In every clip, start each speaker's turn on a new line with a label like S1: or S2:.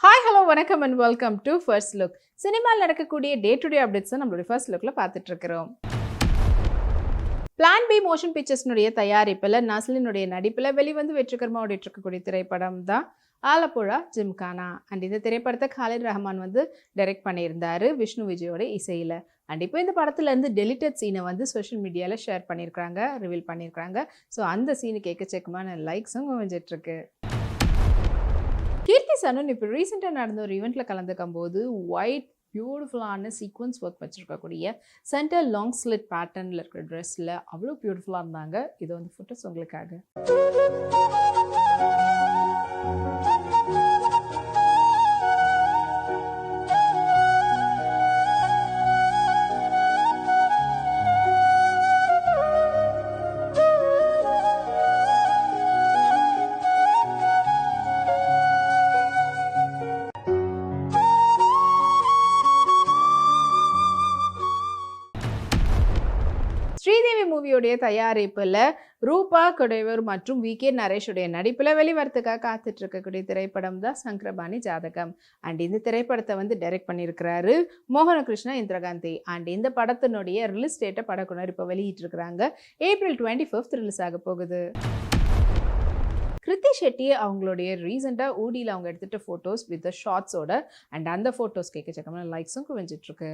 S1: Hi hello வணக்கம் and welcome to first look. சினிமாவில் நடக்கக்கூடிய டே டு டே அப்டேட்ஸை நம்மளுடைய ஃபர்ஸ்ட் லுக்கில் பார்த்துட்டு இருக்கிறோம். பிளான் பி மோஷன் பிக்சர்ஸ்னுடைய தயாரிப்பில் நஸ்லினுடைய நடிப்பில் வெளிவந்து வெற்றிகரமாக ஓடிட்டு இருக்கக்கூடிய திரைப்படம் தான் ஆலப்புழா ஜிம்கானா. அண்ட் இந்த திரைப்படத்தை காலித் ரஹ்மான் வந்து டைரக்ட் பண்ணியிருந்தாரு விஷ்ணு விஜயோட இசையில். அண்ட் இப்போ இந்த படத்துலேருந்து டெலிட்டட் சீனை வந்து சோஷியல் மீடியாவில் ஷேர் பண்ணியிருக்காங்க, ரிவீல் பண்ணியிருக்காங்க. ஸோ அந்த சீனுக்கு எக்கச்சக்கமான லைக்ஸும் குவிஞ்சிட்ருக்கு. கீர்த்தி சனன் இப்போ ரீசெண்டாக நடந்த ஒரு ஈவெண்ட்டில் கலந்துக்கும் போது ஒயிட் பியூட்டிஃபுல்லான சீக்வன்ஸ் ஒர்க் வச்சுருக்கக்கூடிய சென்டர் லாங் ஸ்லிட் பேட்டர்னில் இருக்கிற ட்ரெஸ்ஸில் அவ்வளோ பியூட்டிஃபுல்லாக இருந்தாங்க. இது வந்து ஃபோட்டோஸ் உங்களுக்காக. ஸ்ரீதேவி மூவியோடைய தயாரிப்பில் ரூபா கொடைவர் மற்றும் வி.கே. நரேஷுடைய நடிப்பில் வெளிவரத்துக்காக காத்துட்டு இருக்கக்கூடிய திரைப்படம் தான் சங்கரபாணி ஜாதகம். அண்ட் இந்த திரைப்படத்தை வந்து டைரக்ட் பண்ணியிருக்கிறாரு மோகனகிருஷ்ணா இந்திரகாந்தி. அண்ட் இந்த படத்தினுடைய ரிலீஸ் டேட்டை படக்குனர் இப்போ வெளியிட்டிருக்கிறாங்க. April 25 ரிலீஸ் ஆக போகுது. கிருத்தி ஷெட்டி அவங்களுடைய ரீசெண்டாக ஊடியில் அவங்க எடுத்துகிட்ட ஃபோட்டோஸ் வித் ஷார்ட்ஸோட அண்ட் அந்த ஃபோட்டோஸ் கேட்கச்சக்கமான லைக்ஸும் குவிஞ்சிட்ருக்கு.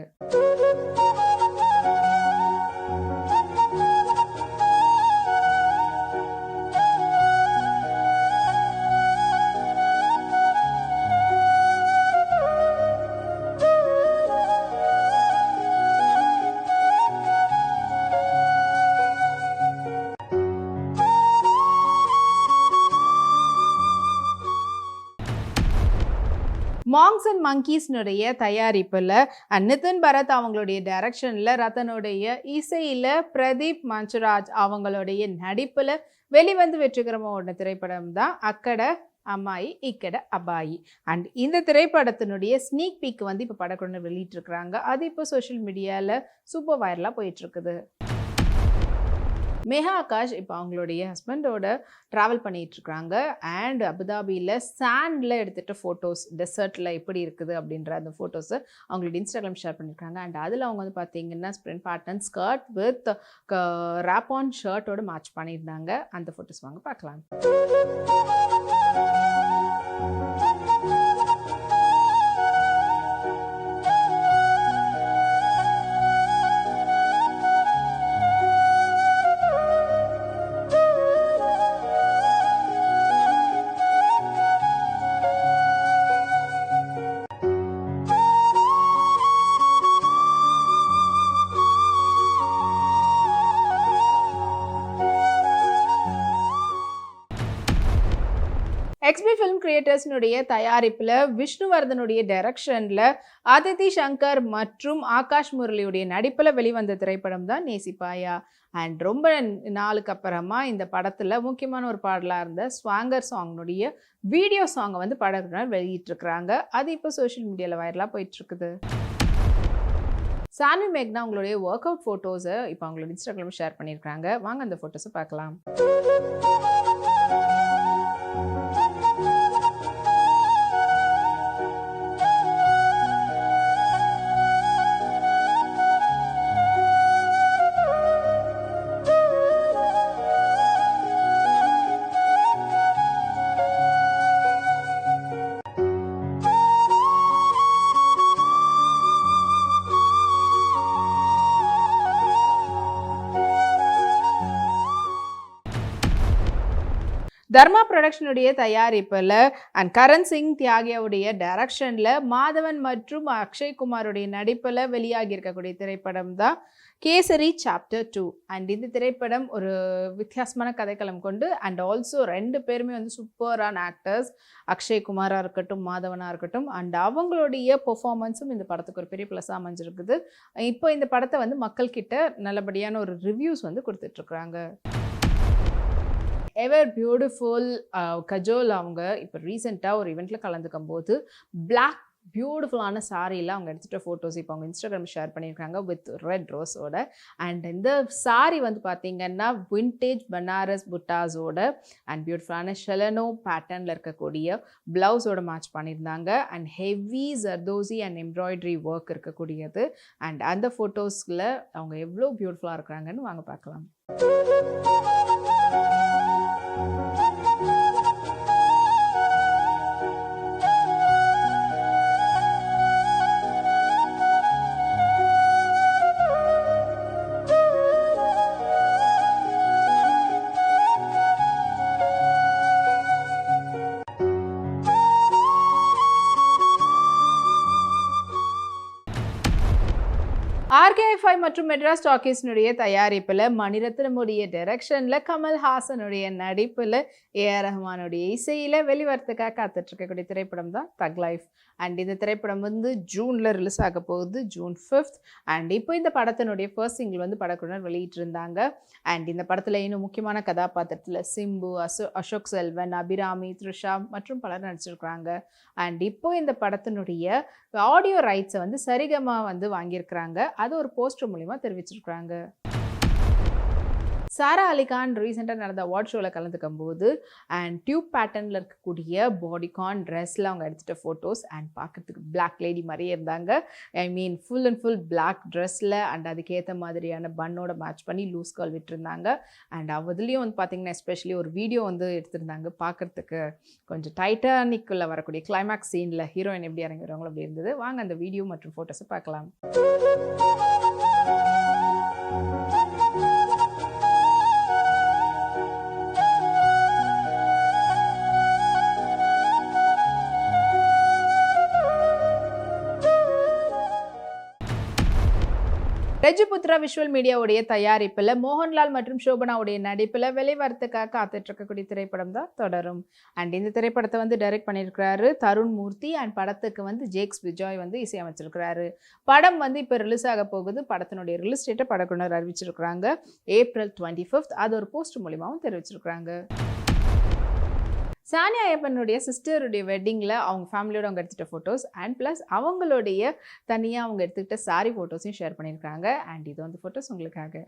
S1: மாங்ஸ் அண்ட் மங்கீஸ்னுடைய தயாரிப்பில் நிதின் பரத் அவங்களுடைய டைரக்ஷனில் ரத்தனுடைய இசையில் பிரதீப் மஞ்சுராஜ் அவங்களுடைய நடிப்பில் வெளிவந்து வெற்றிகரமாக ஓடின திரைப்படம் தான் அக்கட அம்மாயி இக்கட அபாயி. அண்ட் இந்த திரைப்படத்தினுடைய ஸ்னீக் பீக் வந்து இப்போ படக்குழு வெளியிட்டிருக்கிறாங்க. அது இப்போ சோஷியல் மீடியாவில் சூப்பர் வைரலாக போயிட்டுருக்குது. மேகா ஆகாஷ் இப்போ அவங்களுடைய ஹஸ்பண்டோட ட்ராவல் பண்ணிகிட்ருக்காங்க. அண்ட் அபுதாபியில் சாண்டில் எடுத்துகிட்ட ஃபோட்டோஸ் டெசர்ட்டில் எப்படி இருக்குது அப்படின்ற அந்த ஃபோட்டோஸை அவங்களோட இன்ஸ்டாகிராம் ஷேர் பண்ணியிருக்காங்க. அண்ட் அதில் அவங்க வந்து பார்த்தீங்கன்னா sprint pattern skirt with wrap on ஷர்ட்டோட மேட்ச் பண்ணியிருந்தாங்க. அந்த ஃபோட்டோஸ் வாங்க பார்க்கலாம். எக்ஸ்பி ஃபிலிம் கிரியேட்டர்ஸ்னுடைய தயாரிப்பில் விஷ்ணுவர்தனுடைய டைரக்ஷனில் அதிதி சங்கர் மற்றும் ஆகாஷ் முரளியுடைய நடிப்பில் வெளிவந்த திரைப்படம் தான் நேசிப்பாயா. அண்ட் ரொம்ப நாளுக்கு அப்புறமா இந்த படத்தில் முக்கியமான ஒரு பாடலாக இருந்த ஸ்வாங்கர் சாங்னுடைய வீடியோ சாங்கை வந்து படக்குனர் வெளியிட்டிருக்கிறாங்க. அது இப்போ சோஷியல் மீடியாவில் வைரலாக போயிட்டுருக்குது. சான்வி மேக்னா அவங்களுடைய ஒர்க் அவுட் ஃபோட்டோஸை இப்போ அவங்களோட இன்ஸ்டாகிராம் ஷேர் பண்ணியிருக்காங்க. வாங்க அந்த ஃபோட்டோஸை பார்க்கலாம். தர்மா ப்ரொடக்ஷனுடைய தயாரிப்பில் அண்ட் கரண் சிங் தியாகியாவுடைய டைரக்ஷனில் மாதவன் மற்றும் அக்ஷய் குமாருடைய நடிப்பில் வெளியாகி இருக்கக்கூடிய திரைப்படம் தான் கேசரி சாப்டர் 2. அண்ட் இந்த திரைப்படம் ஒரு வித்தியாசமான கதைக்களம் கொண்டு அண்ட் ஆல்சோ ரெண்டு பேருமே வந்து சூப்பரான ஆக்டர்ஸ், அக்ஷய் குமாராக இருக்கட்டும் மாதவனாக இருக்கட்டும். அண்ட் அவங்களுடைய பெர்ஃபார்மன்ஸும் இந்த படத்துக்கு ஒரு பெரிய ப்ளஸ்ஸாக அமைஞ்சிருக்குது. இப்போ இந்த படத்தை வந்து மக்கள்கிட்ட நல்லபடியான ஒரு ரிவ்யூஸ் வந்து கொடுத்துட்ருக்குறாங்க. எவர் பியூட்டிஃபுல் கஜோல் அவங்க இப்போ ரீசெண்டாக ஒரு ஈவெண்ட்டில் கலந்துக்கும் போது பிளாக் பியூட்டிஃபுல்லான சாரியில் அவங்க எடுத்துகிட்ட ஃபோட்டோஸ் இப்போ அவங்க இன்ஸ்டாகிராம் ஷேர் பண்ணியிருக்காங்க வித் ரெட் ரோஸோட. அண்ட் இந்த சாரி வந்து பார்த்திங்கன்னா வின்டேஜ் பனாரஸ் புட்டாஸோட அண்ட் பியூட்டிஃபுல்லான ஷெலனோ பேட்டர்னில் இருக்கக்கூடிய ப்ளவுஸோட மேட்ச் பண்ணியிருந்தாங்க. And heavy zardozi and embroidery work இருக்கக்கூடியது. அண்ட் அந்த ஃபோட்டோஸில் அவங்க எவ்வளோ பியூட்டிஃபுல்லாக இருக்கிறாங்கன்னு வாங்க பார்க்கலாம். RK5 மற்றும் மெட்ராஸ் டாக்கீஸ்னுடைய தயாரிப்பில் மணிரத்னமுடைய டைரக்ஷனில் கமல்ஹாசனுடைய நடிப்பில் ஏஆர் ரஹ்மானுடைய இசையில் வெளிவரத்துக்காக காத்துட்டு இருக்கக்கூடிய திரைப்படம் தான் தக் லைஃப். அண்ட் இந்த திரைப்படம் வந்து ஜூனில் ரிலீஸ் ஆக போகுது, June 5th. அண்ட் இப்போ இந்த படத்தினுடைய ஃபர்ஸ்ட் சிங்கிள் வந்து படக்குழுவினர் வெளியிட்டிருந்தாங்க. அண்ட் இந்த படத்தில் இன்னும் முக்கியமான கதாபாத்திரத்தில் சிம்பு, அசோக் செல்வன், அபிராமி, த்ரிஷா மற்றும் பலர் நடிச்சிருக்கிறாங்க. அண்ட் இப்போ இந்த படத்தினுடைய ஆடியோ ரைட்ஸை வந்து சரிகமா வந்து வாங்கியிருக்கிறாங்க. அது ஒரு போஸ்டர் மூலிமா தெரிவிச்சிருக்கிறாங்க. சாரா அலிகான் ரீசெண்டாக நடந்த அவார்ட் ஷோவில் கலந்துக்கும் போது அண்ட் டியூப் பேட்டர்னில் இருக்கக்கூடிய பாடிகான் ட்ரெஸ்ஸில் அவங்க எடுத்துகிட்ட ஃபோட்டோஸ் அண்ட் பார்க்குறதுக்கு பிளாக் லேடி மாதிரியே இருந்தாங்க. I mean full and full black ட்ரெஸ்ஸில் அண்ட் அதுக்கேற்ற மாதிரியான பன்னோட மேட்ச் பண்ணி லூஸ் கால் விட்டுருந்தாங்க. அண்ட் அதுலேயும் வந்து பார்த்திங்கன்னா எஸ்பெஷலி ஒரு வீடியோ வந்து எடுத்திருந்தாங்க. பார்க்குறதுக்கு கொஞ்சம் டைட்டானிக்குள்ளே வரக்கூடிய கிளைமேக்ஸ் சீனில் ஹீரோயின் எப்படி இறங்குறாங்களோ அப்படி இருந்தது. வாங்க அந்த வீடியோ மற்றும் ஃபோட்டோஸை பார்க்கலாம். ரஜிபுத்ரா விஷுவல் மீடியாவுடைய தயாரிப்பில் மோகன்லால் மற்றும் சோபனாவுடைய நடிப்பில் வெளிவரத்துக்காக காத்துட்டு இருக்கக்கூடிய திரைப்படம் தான் தொடரும். அண்ட் இந்த திரைப்படத்தை வந்து டைரக்ட் பண்ணியிருக்கிறாரு தருண் மூர்த்தி. அண்ட் படத்துக்கு வந்து ஜேக்ஸ் விஜய் வந்து இசையமைச்சிருக்கிறாரு. படம் வந்து இப்போ ரிலீஸ் ஆக போகுது. படத்தினுடைய ரிலீஸ் டேட்டை படக்குழுவினர் அறிவிச்சிருக்கிறாங்க April 25th. அது ஒரு போஸ்ட் மூலியமாகவும் தெரிவிச்சிருக்கிறாங்க. சானியா ஐயப்பனுடைய சிஸ்டருடைய வெட்டிங்கில் அவங்க ஃபேமிலியோட அவங்க எடுத்துகிட்ட ஃபோட்டோஸ் அண்ட் ப்ளஸ் அவங்களுடைய தனியாக அவங்க எடுத்துக்கிட்ட சாரி ஃபோட்டோஸையும் ஷேர் பண்ணியிருக்காங்க. அண்ட் இது வந்து ஃபோட்டோஸ் உங்களுக்காக.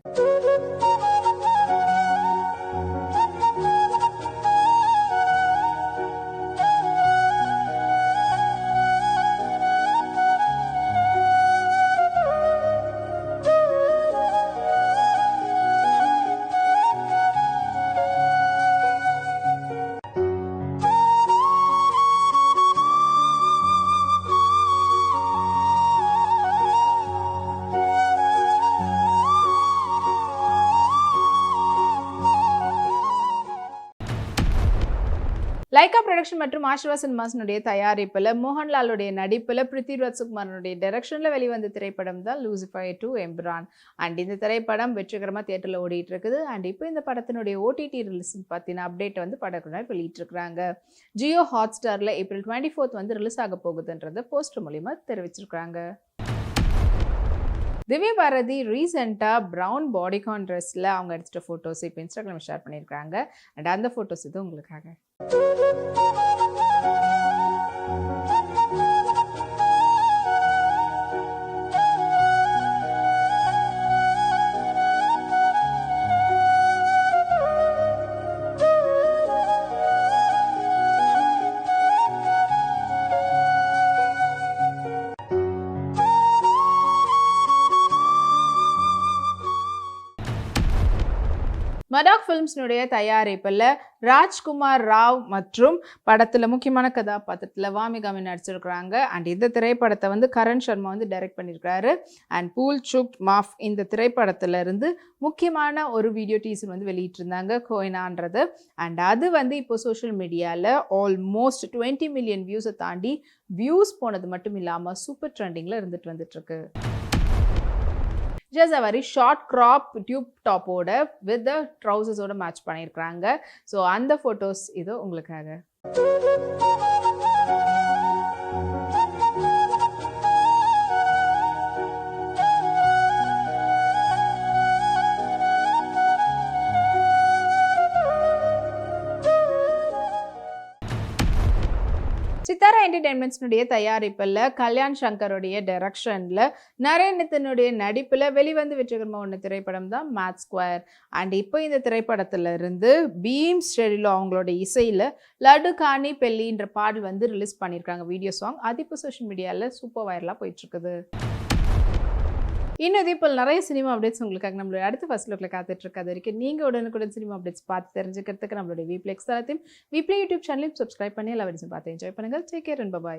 S1: லைகா ப்ரொடக்ஷன் மற்றும் ஆஷிர்வாத் சினிமாஸினுடைய தயாரிப்பில் மோகன்லாலுடைய நடிப்பில் பிருத்திவிராஜ் சுகுமாரனுடைய டைரக்ஷனில் வெளிவந்த திரைப்படம் தான் லூசிஃபை 2 எம்பிரான். அண்ட் இந்த திரைப்படம் வெற்றிகரமாக தியேட்டரில் ஓடிட்டு இருக்குது. அண்ட் இப்போ இந்த படத்தினுடைய OTT ரிலீஸ் பற்றின அப்டேட் வந்து படக்குழுவினர் வெளியிட்டிருக்கிறாங்க. ஜியோ ஹாட்ஸ்டாரில் April 24th வந்து ரிலீஸ் ஆக போகுதுன்றதை போஸ்டர் மூலிமா தெரிவிச்சிருக்கிறாங்க. திவ்யா பாரதி ரீசெண்டாக ப்ரௌன் பாடிகான் ட்ரெஸ்ஸில் அவங்க எடுத்துகிட்ட ஃபோட்டோஸ் இப்போ இன்ஸ்டாகிராம் ஷேர் பண்ணியிருக்காங்க. அண்ட் அந்த ஃபோட்டோஸ் இது உங்களுக்காக. மடாக் ஃபிலிம்ஸ்னுடைய தயாரிப்பில் ராஜ்குமார் ராவ் மற்றும் படத்தில் முக்கியமான கதாபாத்திரத்தில் வாமிகாமி நடிச்சிருக்கிறாங்க. அண்ட் இந்த திரைப்படத்தை வந்து கரண் சர்மா வந்து டைரக்ட் பண்ணியிருக்கிறாரு. அண்ட் பூல் சுக் மாஃப் இந்த திரைப்படத்துல இருந்து முக்கியமான ஒரு வீடியோ டீசர் வந்து வெளியிட்டிருந்தாங்க கோயினான்றது. அண்ட் அது வந்து இப்போ சோஷியல் மீடியாவில் ஆல்மோஸ்ட் 20 மில்லியன் வியூஸை தாண்டி வியூஸ் போனது மட்டும் இல்லாமல் சூப்பர் ட்ரெண்டிங்கில் இருந்துட்டு வந்துட்டுருக்கு. Just a very short crop tube டாப்போட வித் த ட்ரௌசர்ஸோட மேட்ச் பண்ணியிருக்கிறாங்க. ஸோ அந்த ஃபோட்டோஸ் இது உங்களுக்காக. சித்தாரா என்டர்டைன்மெண்ட்ஸ்னுடைய தயாரிப்பில் கல்யாண் சங்கருடைய டைரக்ஷனில் நரேனித்தனுடைய நடிப்பில் வெளிவந்து வெற்றிகரமாக ஒன்று திரைப்படம் தான் மேத் ஸ்கொயர். அண்ட் இப்போ இந்த திரைப்படத்துல இருந்து பீம் ஸ்டெடிலோ அவங்களோட இசையில் லட்டு காணி பெல்லின்ற பாடல் வந்து ரிலீஸ் பண்ணியிருக்காங்க, வீடியோ சாங். அது இப்போ சோஷியல் மீடியாவில் சூப்பர் வைரலாக போயிட்டுருக்குது. இன்னும் இதே போல் நிறைய சினிமா அப்டேட்ஸ் உங்களுக்காக நம்மளுடைய அடுத்த ஃபர்ஸ்ட் லுக்கில் காத்துட்ருக்கு. அது வரைக்கும் நீங்கள் உடனுக்குடன் சினிமா அப்டேட்ஸ் பார்த்து தெரிஞ்சுக்கிறதுக்கு நம்மளுடைய வீப்ளெக்ஸ் தளத்தையும் வீப்ளே யூடியூப் சேனலையும் சப்ஸ்கிரைப் பண்ணி எல்லா வீடியோஸும் பார்த்து என்ஜாய் பண்ணுங்கள். Take care and by.